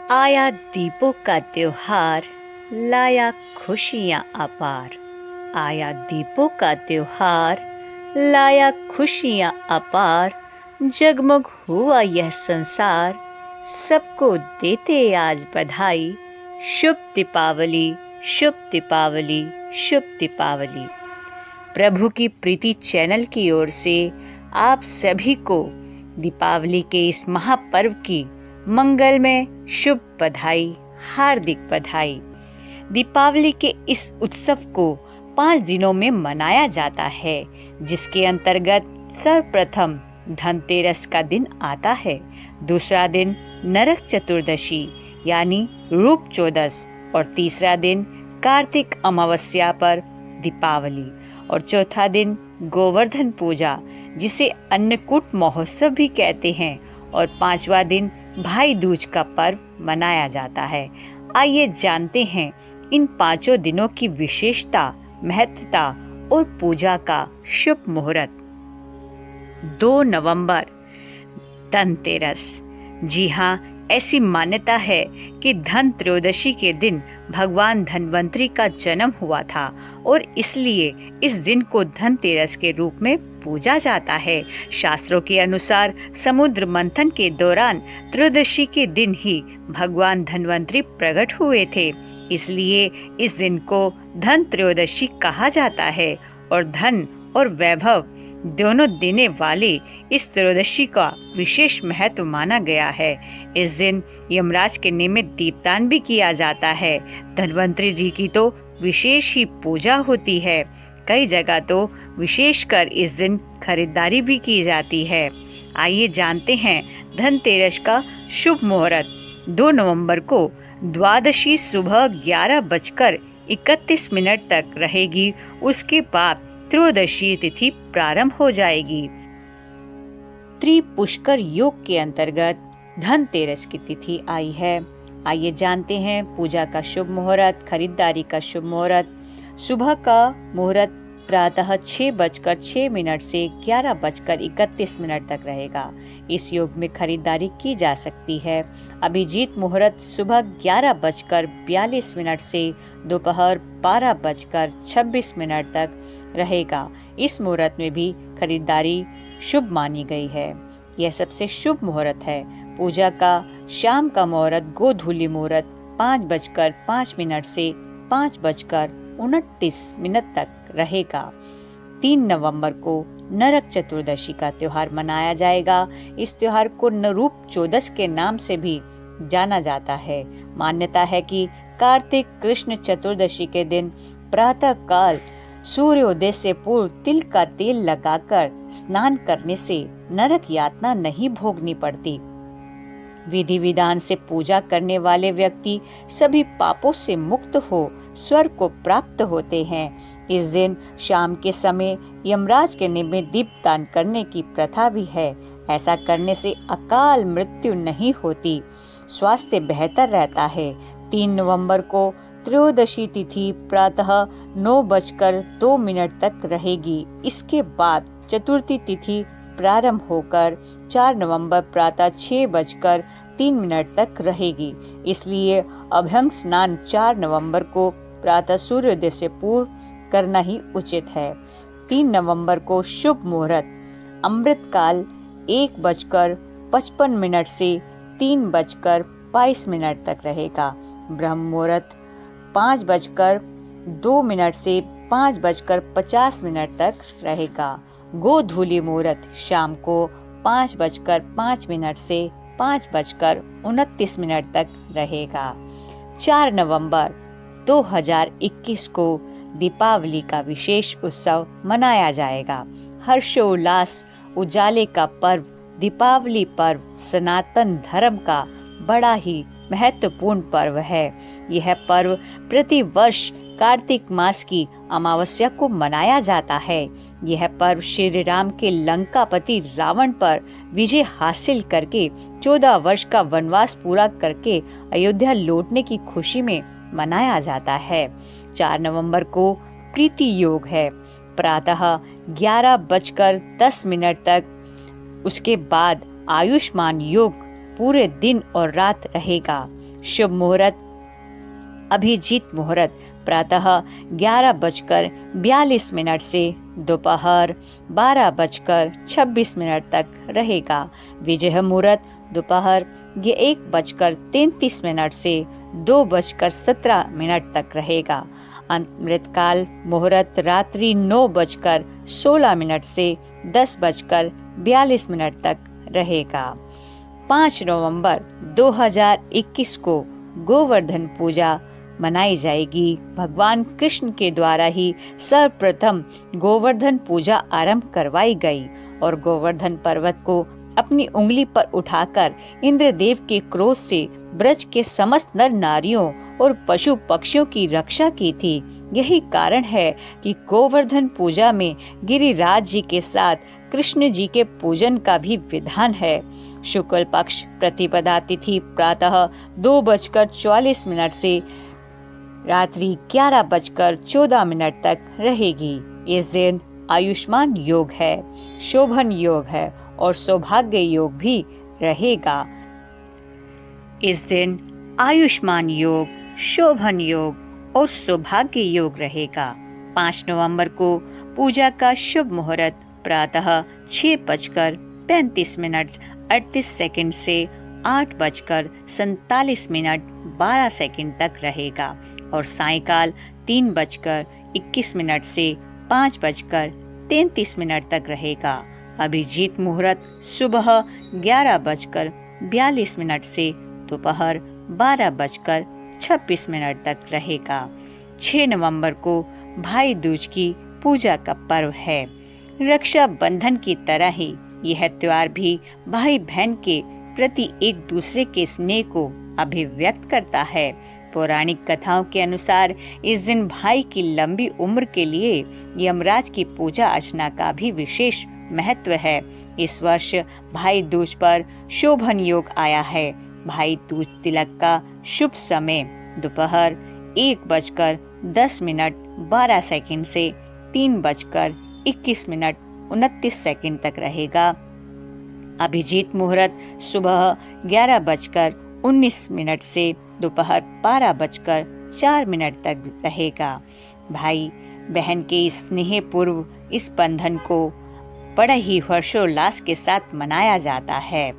आया दीपों का त्योहार, लाया खुशियाँ अपार। आया दीपों का त्योहार, लाया खुशियाँ अपार। जगमग हुआ यह संसार, सबको देते आज बधाई। शुभ दीपावली, शुभ दीपावली, शुभ दीपावली। प्रभु की प्रीति चैनल की ओर से आप सभी को दीपावली के इस महापर्व की मंगलमय शुभ बधाई, हार्दिक बधाई। दीपावली के इस उत्सव को 5 दिनों में मनाया जाता है, जिसके अंतर्गत सर्वप्रथम धनतेरस का दिन आता है, दूसरा दिन नरक चतुर्दशी यानी रूप चौदस और तीसरा दिन कार्तिक अमावस्या पर दीपावली और चौथा दिन गोवर्धन पूजा जिसे अन्नकूट महोत्सव भी कहते हैं और 5वां दिन भाई दूज का पर्व मनाया जाता है। आइए जानते हैं इन 5 दिनों की विशेषता, महत्वता और पूजा का शुभ मुहूर्त। 2 नवंबर धनतेरस। जी हाँ, ऐसी मान्यता है कि धन त्रयोदशी के दिन भगवान धन्वंतरी का जन्म हुआ था और इसलिए इस दिन को धनतेरस के रूप में पूजा जाता है। शास्त्रों के अनुसार समुद्र मंथन के दौरान त्रयोदशी के दिन ही भगवान धन्वंतरी प्रकट हुए थे, इसलिए इस दिन को धन त्रयोदशी कहा जाता है और धन और वैभव दोनों देने वाले इस त्रयोदशी का विशेष महत्व माना गया है। इस दिन यमराज के निमित्त दीपदान भी किया जाता है। धन्वंतरी जी की तो विशेष ही पूजा होती है। कई जगह तो विशेषकर इस दिन खरीदारी भी की जाती है। आइए जानते हैं धनतेरस का शुभ मुहूर्त। 2 नवंबर को द्वादशी सुबह 11:31 तक रहेगी। उसके बाद त्रयोदशी तिथि प्रारंभ हो जाएगी। त्रिपुष्कर योग के अंतर्गत धनतेरस की तिथि आई है। आइए जानते हैं पूजा का शुभ मुहूर्त, खरीदारी का शुभ मुहूर्त। सुबह का मुहूर्त प्रातः 6:06 से 11:31 तक रहेगा। इस योग में खरीदारी की जा सकती है। अभिजीत मुहूर्त सुबह 11:42 से दोपहर 12:26 तक रहेगा। इस मुहूर्त में भी खरीदारी शुभ मानी गई है। यह सबसे शुभ मुहूर्त है। पूजा का शाम का मुहूर्त गोधूली मुहूर्त 5:05 से 5:29 तक रहेगा। 3 नवंबर को नरक चतुर्दशी का त्योहार मनाया जाएगा। इस त्योहार को रूप चौदस के नाम से भी जाना जाता है। मान्यता है कि कार्तिक कृष्ण चतुर्दशी के दिन प्रातः काल सूर्योदय से पूर्व तिल का तेल लगाकर स्नान करने से नरक यातना नहीं भोगनी पड़ती। विधि विधान से पूजा करने वाले व्यक्ति सभी पापों से मुक्त हो स्वर्ग को प्राप्त होते हैं। इस दिन शाम के समय यमराज के निमित्त दीपदान करने की प्रथा भी है। ऐसा करने से अकाल मृत्यु नहीं होती, स्वास्थ्य बेहतर रहता है। 3 नवंबर को त्रयोदशी तिथि प्रातः 9:02 तक रहेगी। इसके बाद चतुर्थी तिथि प्रारंभ होकर 4 नवंबर प्रातः 6:03 तक रहेगी। इसलिए अभ्यंग स्नान 4 नवंबर को प्रातः सूर्योदय से पूर्व करना ही उचित है। 3 नवंबर को शुभ मुहूर्त अमृतकाल 1:55 से 3:22 तक रहेगा। ब्रह्म मुहूर्त 5:02 से 5:50 तक रहेगा। गोधूली मुहूर्त शाम को 5:05 से 5:29 तक रहेगा। 4 नवंबर 2021 को दीपावली का विशेष उत्सव मनाया जाएगा। हर्षोल्लास उजाले का पर्व दीपावली पर्व सनातन धर्म का बड़ा ही महत्वपूर्ण पर्व है। यह पर्व प्रति वर्ष कार्तिक मास की अमावस्या को मनाया जाता है। यह पर्व श्री राम के लंकापति रावण पर विजय हासिल करके 14 वर्ष का वनवास पूरा करके अयोध्या लौटने की खुशी में मनाया जाता है। 4 नवंबर को प्रीति योग है। प्रातः 11:10 तक, उसके बाद आयुष्मान योग पूरे दिन और रात रहेगा। शुभ मुहूर्त अभिजीत मुहूर्त प्रातः 11:42 से दोपहर 12:26 तक रहेगा। विजय मुहूर्त दोपहर 1:33 से 2:17 तक रहेगा। अमृतकाल मुहूर्त रात्रि 9:16 से 10:42 तक रहेगा। 5 नवंबर 2021 को गोवर्धन पूजा मनाई जाएगी। भगवान कृष्ण के द्वारा ही सर्वप्रथम गोवर्धन पूजा आरंभ करवाई गई और गोवर्धन पर्वत को अपनी उंगली पर उठाकर इंद्रदेव के क्रोध से ब्रज के समस्त नर नारियों और पशु पक्षियों की रक्षा की थी। यही कारण है कि गोवर्धन पूजा में गिरिराज जी के साथ कृष्ण जी के पूजन का भी विधान है। शुक्ल पक्ष प्रतिपदा तिथि प्रातः 2:44 से रात्रि 11:14 तक रहेगी। इस दिन आयुष्मान योग है, शोभन योग है और सौभाग्य योग भी रहेगा। इस दिन आयुष्मान योग, शोभन योग और सौभाग्य योग रहेगा। 5 नवंबर को पूजा का शुभ मुहूर्त प्रातः 6:35 से 8:47 तक रहेगा और सायंकाल 3:21 से 5:33 तक रहेगा। अभिजीत मुहूर्त सुबह 11:42 से दोपहर 12:26 तक रहेगा। 6 नवंबर को भाई दूज की पूजा का पर्व है। रक्षा बंधन की तरह ही यह त्योहार भी भाई बहन के प्रति एक दूसरे के स्नेह को अभिव्यक्त करता है। पौराणिक कथाओं के अनुसार इस दिन भाई की लंबी उम्र के लिए यमराज की पूजा अर्चना का भी विशेष महत्व है। इस वर्ष भाई दूज पर शोभन योग आया है। भाई दूज तिलक का शुभ समय दोपहर 1:10 से 3:21 तक रहेगा। अभिजीत मुहूर्त सुबह 11:19 से दोपहर 12:04 तक रहेगा। भाई बहन के स्नेह पूर्व इस बंधन को बड़ा ही हर्षोल्लास के साथ मनाया जाता है।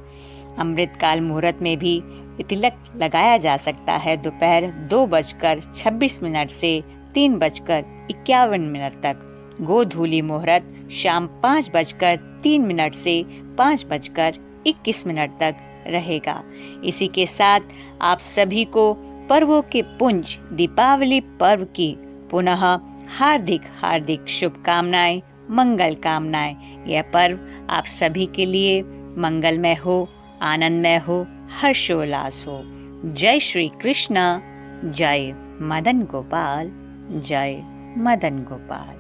अमृतकाल मुहूर्त में भी तिलक लगाया जा सकता है दोपहर 2:26 से 3:51 तक। गोधूली मुहूर्त शाम 5:03 से 5:21 तक रहेगा। इसी के साथ आप सभी को पर्वों के पुंज दीपावली पर्व की पुनः हार्दिक हार्दिक शुभकामनाएं, मंगल कामनाएं। यह पर्व आप सभी के लिए मंगलमय हो, आनंदमय हो, हर्षोल्लास हो। जय श्री कृष्ण, जय मदन गोपाल, जय मदन गोपाल।